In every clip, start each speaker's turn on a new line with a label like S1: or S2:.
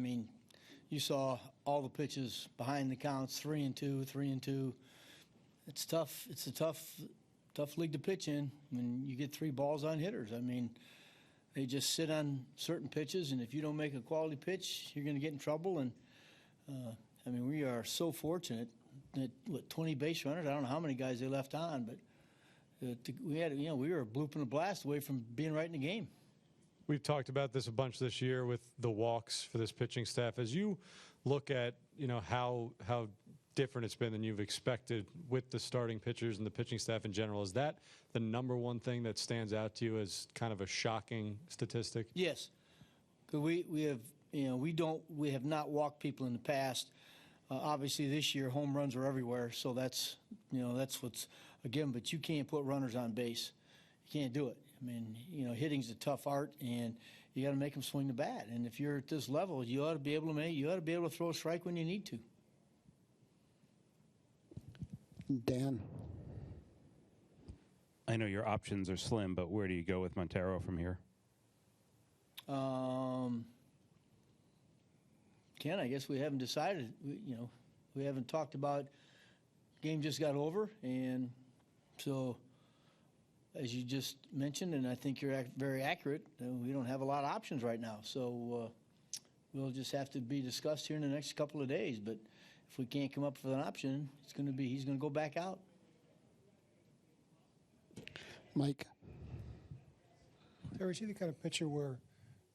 S1: mean, you saw all the pitches behind the counts, 3-2, 3-2. It's tough. It's a tough league to pitch in when you get 3 balls on hitters. I mean, they just sit on certain pitches, and if you don't make a quality pitch, you're going to get in trouble. And I mean, we are so fortunate that 20 base runners. I don't know how many guys they left on, but we were a bloop and a blast away from being right in the game.
S2: We've talked about this a bunch this year with the walks for this pitching staff. As you look at, how different it's been than you've expected with the starting pitchers and the pitching staff in general, is that the number one thing that stands out to you as kind of a shocking statistic?
S1: Yes. We have not walked people in the past. Obviously this year home runs are everywhere, so that's what's again, but you can't put runners on base. You can't do it. I mean, hitting's a tough art, and you got to make them swing the bat. And if you're at this level, you ought to be able to throw a strike when you need to.
S3: Dan.
S4: I know your options are slim, but where do you go with Montero from here?
S1: Ken, I guess we haven't decided. We haven't talked about. Game just got over, and so as you just mentioned, and I think you're very accurate, we don't have a lot of options right now. So we'll just have to be discussed here in the next couple of days. But if we can't come up with an option, he's going to go back out.
S3: Mike.
S5: Terry, is he the kind of pitcher where,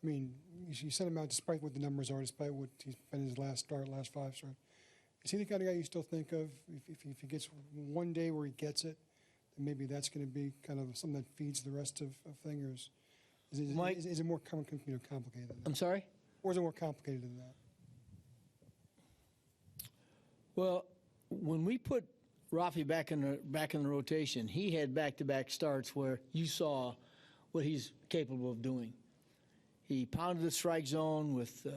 S5: I mean, you sent him out despite what the numbers are, despite what he's been his last 5 starts. Is he the kind of guy you still think of if he gets one day where he gets it, then maybe that's going to be kind of something that feeds the rest of things? Is it more complicated than that?
S1: I'm sorry?
S5: Or is it more complicated than that?
S1: Well, when we put Rafi back in the rotation, he had back-to-back starts where you saw what he's capable of doing. He pounded the strike zone with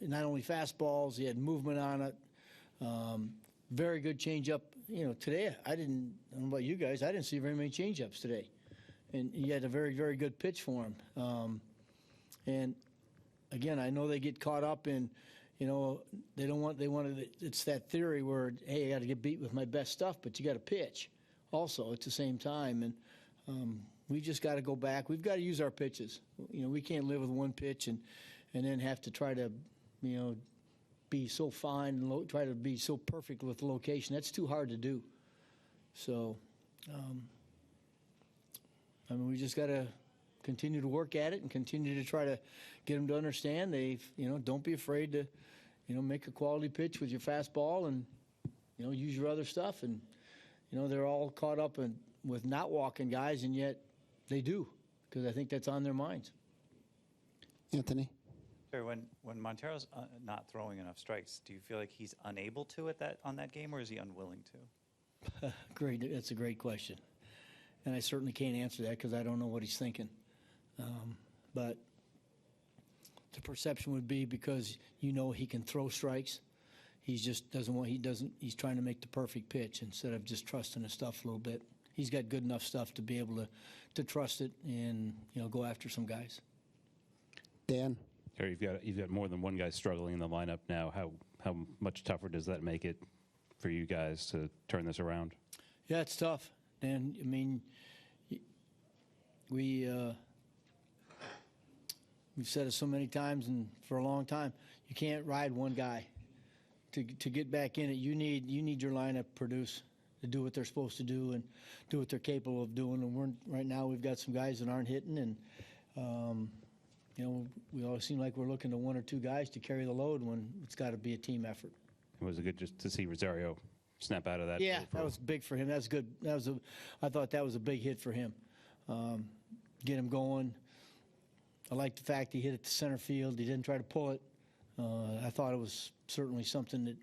S1: not only fastballs, he had movement on it. Very good changeup. Today I don't know about you guys. I didn't see very many changeups today, and he had a very, very good pitch for him. And again, I know they get caught up in, it's that theory where, hey, I got to get beat with my best stuff, but you got to pitch also at the same time. And we just got to go back. We've got to use our pitches. We can't live with one pitch and then have to try to, be so fine and try to be so perfect with the location. That's too hard to do. So, we just got to continue to work at it and continue to try to get them to understand. Don't be afraid to, make a quality pitch with your fastball and, use your other stuff. And, they're all caught up with not walking guys, and yet they do, because I think that's on their minds.
S3: Anthony.
S6: When Montero's not throwing enough strikes, do you feel like he's unable to on that game, or is he unwilling to?
S1: Great, that's a great question, and I certainly can't answer that because I don't know what he's thinking. But the perception would be because he can throw strikes, he just doesn't want. He's trying to make the perfect pitch instead of just trusting his stuff a little bit. He's got good enough stuff to be able to trust it and go after some guys.
S3: Dan.
S4: Terry, you've got more than one guy struggling in the lineup now. How much tougher does that make it for you guys to turn this around?
S1: Yeah, it's tough, Dan. I mean, we've said it so many times and for a long time. You can't ride one guy to get back in it. You need your lineup produce to do what they're supposed to do and do what they're capable of doing. And right now we've got some guys that aren't hitting, and we always seem like we're looking to one or two guys to carry the load when it's got to be a team effort.
S4: Was it good just to see Rosario snap out of that?
S1: Yeah, that was big for him. That's good. I thought that was a big hit for him. Get him going. I like the fact he hit it to center field. He didn't try to pull it. I thought it was certainly something that,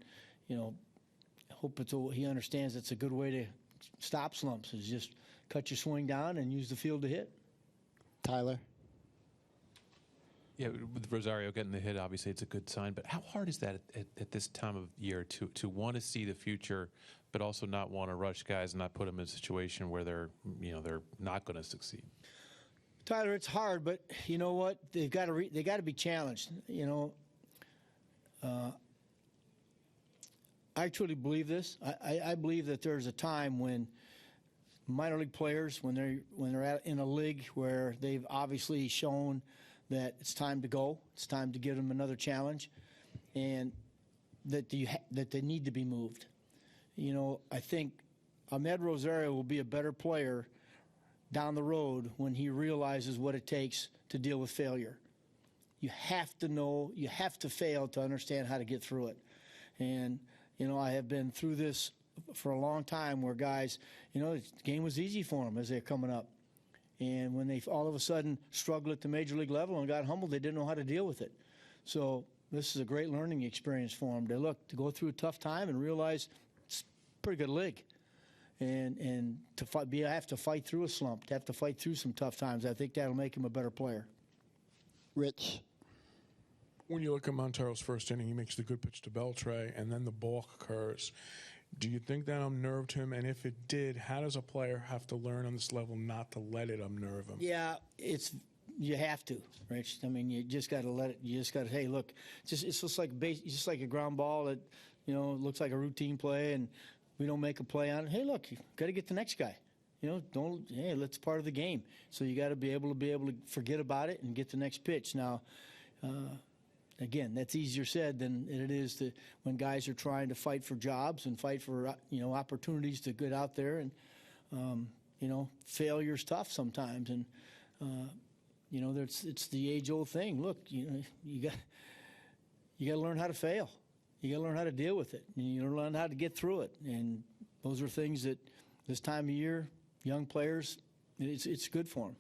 S1: I hope he understands it's a good way to stop slumps, is just cut your swing down and use the field to hit.
S3: Tyler.
S7: Yeah, with Rosario getting the hit, obviously it's a good sign. But how hard is that at this time of year to want to see the future, but also not want to rush guys and not put them in a situation where they're not going to succeed? Tyler,
S1: it's hard, but you know what? They got to be challenged. I truly believe this. I believe that there's a time when minor league players, when they're in a league where they've obviously shown that it's time to go, it's time to give them another challenge, and that they need to be moved. You know, I think Ahmed Rosario will be a better player down the road when he realizes what it takes to deal with failure. You have to know, you have to fail to understand how to get through it. And you know, I have been through this for a long time where guys, you know, the game was easy for them as they're coming up. And when they all of a sudden struggled at the major league level and got humbled, they didn't know how to deal with it. So this is a great learning experience for them to go through a tough time and realize it's a pretty good league. And to have to fight through a slump, to have to fight through some tough times, I think that'll make him a better player.
S3: Rich.
S8: When you look at Montero's first inning, he makes the good pitch to Beltre, and then the balk occurs. Do you think that unnerved him? And if it did, how does a player have to learn on this level not to let it unnerve him?
S1: Yeah, you have to, Rich. I mean, you just got to let it. You just got to, hey, look, it's just like a ground ball that, you know, looks like a routine play, and we don't make a play on it. Hey, look, you got to get the next guy. You know, hey, that's part of the game. So you got to be able to forget about it and get the next pitch. Now, again, that's easier said than it is when guys are trying to fight for jobs and fight for, you know, opportunities to get out there. And, you know, failure's tough sometimes. And, you know, it's the age-old thing. Look, you know, you got to learn how to fail. You got to learn how to deal with it. And you learn how to get through it. And those are things that this time of year, young players, it's good for them.